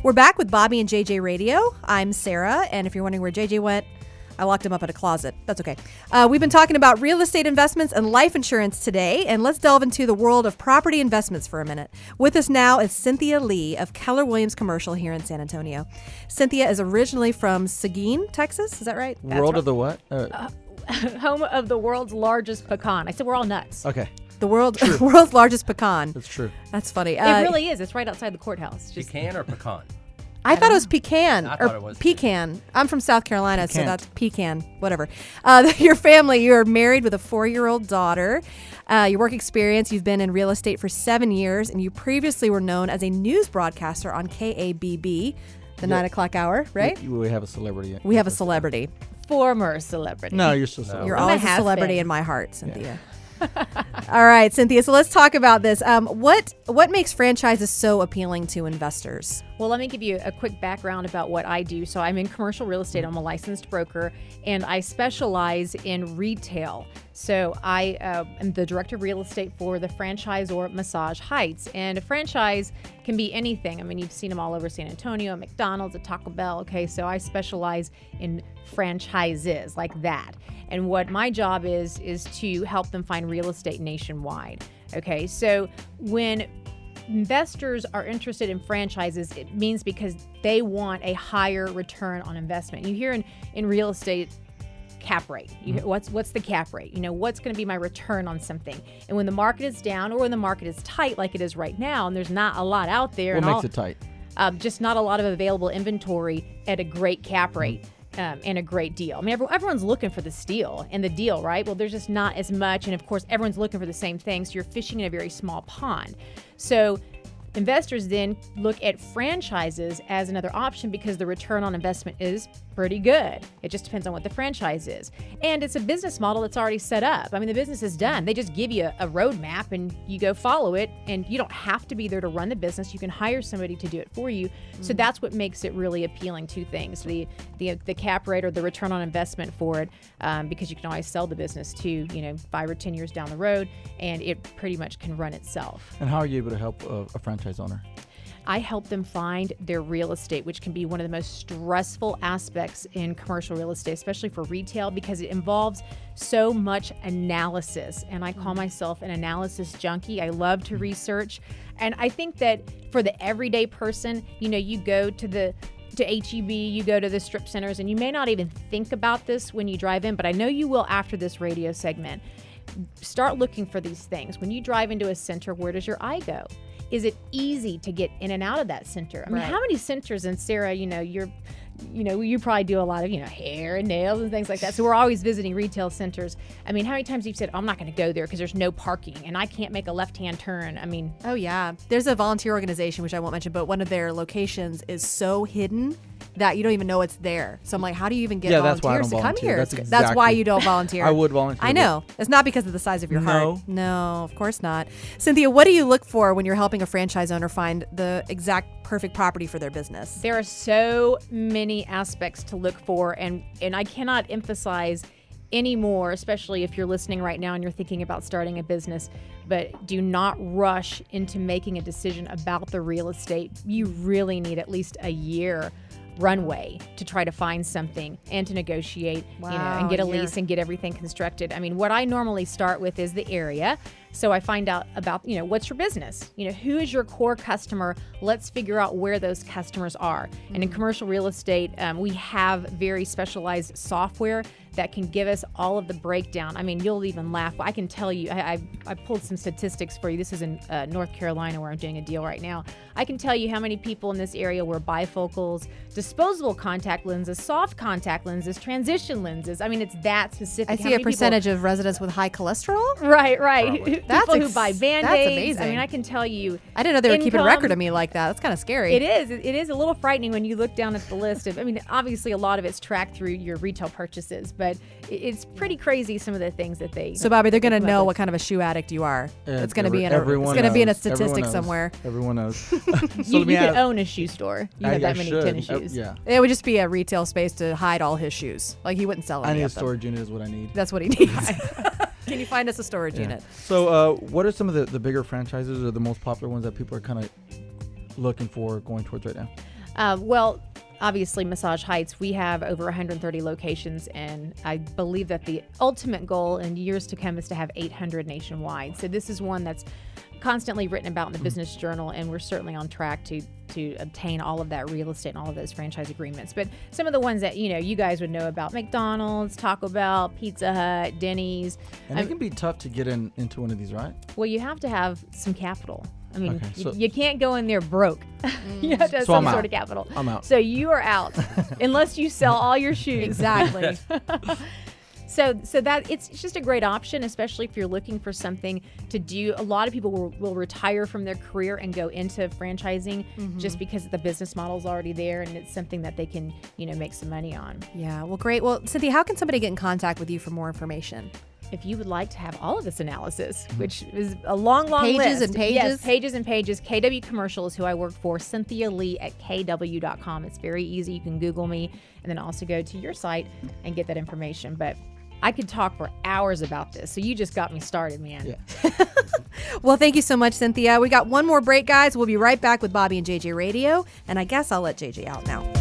We're back with Bobby and JJ Radio. I'm Sarah, and if you're wondering where JJ went, I locked him up in a closet. That's okay. We've been talking about real estate investments and life insurance today, and let's delve into the world of property investments for a minute. With us now is Cynthia Lee of Keller Williams Commercial here in San Antonio. Cynthia is originally from Seguin, Texas. Is that right? World of the what? Home of the world's largest pecan. I said we're all nuts. Okay. The world's largest pecan. That's true. That's funny. It really is. It's right outside the courthouse. Pecan or pecan? I thought it was pecan. I thought it was pecan. I'm from South Carolina, so Pecan. that's pecan. Whatever. Your family, you're married with a 4-year-old daughter. Your work experience, you've been in real estate for 7 years, and you previously were known as a news broadcaster on KABB, the 9 o'clock hour, right? We have a celebrity. We have a celebrity. Former celebrity. No, you're still celebrity. You're I'm always a a has celebrity been. in my heart, Cynthia. All right, Cynthia. So let's talk about this. What makes franchises so appealing to investors? Well, let me give you a quick background about what I do. So I'm in commercial real estate. I'm a licensed broker, and I specialize in retail. So I am the director of real estate for the franchisor Massage Heights. And a franchise can be anything. I mean, you've seen them all over San Antonio, a McDonald's, a Taco Bell. Okay, so I specialize in franchises like that. And what my job is to help them find real estate nationwide. Okay, so when investors are interested in franchises, it means because they want a higher return on investment. You hear in real estate, cap rate. What's the cap rate? You know, what's going to be my return on something? And when the market is down or when the market is tight like it is right now, and there's not a lot out there. What makes it tight? Just not a lot of available inventory at a great cap rate. And a great deal. I mean, everyone's looking for the steal and the deal, right? Well, there's just not as much. And of course, everyone's looking for the same thing. So you're fishing in a very small pond. So investors then look at franchises as another option because the return on investment is pretty good. It just depends on what the franchise is. And it's a business model that's already set up. I mean, the business is done. They just give you a roadmap and you go follow it, and you don't have to be there to run the business. You can hire somebody to do it for you. So that's what makes it really appealing to things. The cap rate or the return on investment for it, because you can always sell the business to, 5 or 10 years down the road, and it pretty much can run itself. And how are you able to help a franchise owner? I help them find their real estate, which can be one of the most stressful aspects in commercial real estate, especially for retail, because it involves so much analysis. And I call myself an analysis junkie. I love to research. And I think that for the everyday person, you go to HEB, you go to the strip centers, and you may not even think about this when you drive in, but I know you will after this radio segment. Start looking for these things. When you drive into a center, where does your eye go? Is it easy to get in and out of that center? I mean, how many centers, and Sarah, you probably do a lot of, hair and nails and things like that. So we're always visiting retail centers. I mean, how many times you've said, I'm not going to go there because there's no parking and I can't make a left-hand turn? I mean. Oh, yeah. There's a volunteer organization, which I won't mention, but one of their locations is so hidden that you don't even know it's there. So I'm like, how do you even get volunteers to come here? That's why you don't volunteer. I would volunteer. I know. It's not because of the size of your heart. No, of course not. Cynthia, what do you look for when you're helping a franchise owner find the exact perfect property for their business? There are so many aspects to look for, and I cannot emphasize anymore, especially if you're listening right now and you're thinking about starting a business, but do not rush into making a decision about the real estate. You really need at least a year runway to try to find something and to negotiate, and get a lease and get everything constructed. I mean, what I normally start with is the area. So I find out about, what's your business? Who is your core customer? Let's figure out where those customers are. And in commercial real estate, we have very specialized software that can give us all of the breakdown. I mean, you'll even laugh. I can tell you, I pulled some statistics for you. This is in North Carolina where I'm doing a deal right now. I can tell you how many people in this area wear bifocals, disposable contact lenses, soft contact lenses, transition lenses. I mean, it's that specific. I see a percentage of residents with high cholesterol. Right. People who buy Band-Aids. That's amazing. I mean, I can tell you. I didn't know they were keeping a record of me like that. That's kind of scary. It is. It is a little frightening when you look down at the list of, I mean, obviously a lot of it's tracked through your retail purchases, but it's pretty crazy some of the things that they. So, Bobby, they're going to know what kind of a shoe addict you are. It's going to be in a statistic somewhere. Everyone knows. So you could own a shoe store. You have that many tennis shoes. Yeah. It would just be a retail space to hide all his shoes. Like, he wouldn't sell any I need a of them. storage unit is what I need. That's what he needs. Can you find us a storage unit? So what are some of the bigger franchises or the most popular ones that people are kind of looking for going towards right now? Well, obviously, Massage Heights, we have over 130 locations, and I believe that the ultimate goal in years to come is to have 800 nationwide. So this is one that's constantly written about in the Business Journal, and we're certainly on track to obtain all of that real estate and all of those franchise agreements. But some of the ones that you guys would know about: McDonald's, Taco Bell, Pizza Hut, Denny's. And it can be tough to get into one of these, right? Well, you have to have some capital. I mean, Okay, so- you can't go in there broke. You have to have So some I'm sort out. of capital. I'm out. So you are out unless you sell all your shoes. Exactly. So that it's just a great option, especially if you're looking for something to do. A lot of people will retire from their career and go into franchising just because the business model is already there, and it's something that they can make some money on. Yeah. Well, great. Well, Cynthia, how can somebody get in contact with you for more information? If you would like to have all of this analysis, which is a long Pages list. and pages? Yes, pages and pages. KW Commercial is who I work for. CynthiaLee at KW.com. It's very easy. You can Google me and then also go to your site and get that information. But I could talk for hours about this, so you just got me started, man. Yeah. Well, thank you so much, Cynthia. We got one more break, guys. We'll be right back with Bobby and JJ Radio, and I guess I'll let JJ out now.